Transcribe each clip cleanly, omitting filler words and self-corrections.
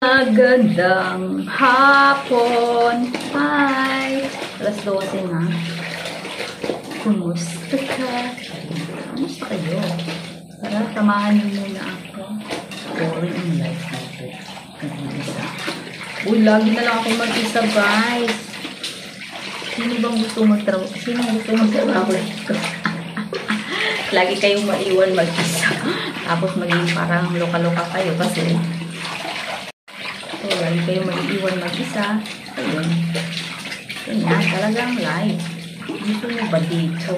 Magandang hapon. Hi. Alas 12 na. Kumusta ka? Kumusta kayo? Tara, samahan niyo muna ako. Boring ang life natin. Nag-iisa. Uy, lagi na lang ako mag-isa, guys. Sino bang gusto magtrabaho? Sino gusto magtrabaho dito? Lagi kayong maiwan mag-isa. Tapos maging parang loka-loka kayo kasi lagi kayong mag-iwan mag-isa. Ayun. Ganyan, talagang live. Gusto nyo ba dito?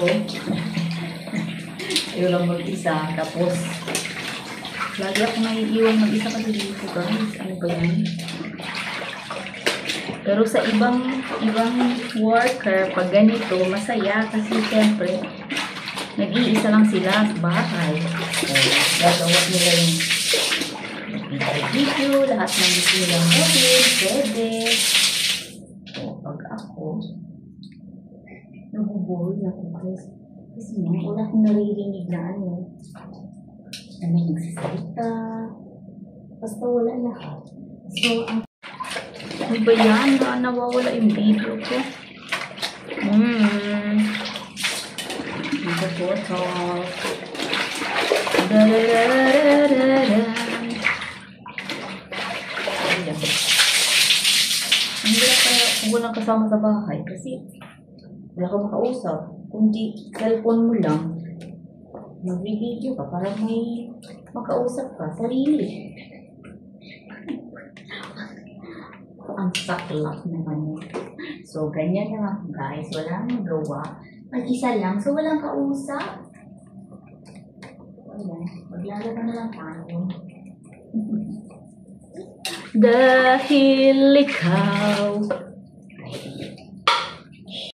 Ayaw lang mag-isa. Tapos, lagi ako naiiwan mag-isa kasi dito, guys. Ano ba yan? Pero sa ibang worker, pag ganito, masaya kasi siyempre, nag-iisa lang sila sa bahay. So, gagawa nila yung video, lahat ng gusto nilang gawin, pwede. So, pag ako, nabubuhay na ako guys. Kasi wala akong naririnig na ano. Na may nagsisalita. Basta wala lahat. So, ano ba yan? Nawawala yung video ko. Nakapotal. Ang hirap kaya kung walang kasama sa bahay kasi wala ka makausap. Kundi cellphone mo lang, mag-video ka para may makausap ka, sarili. Ang saklap naman yun. So, ganyan na lang guys. Walang magawa. Mag-isa lang. So, walang kausap. Ayan. Maglalaba na lang tayo. Dahil ikaw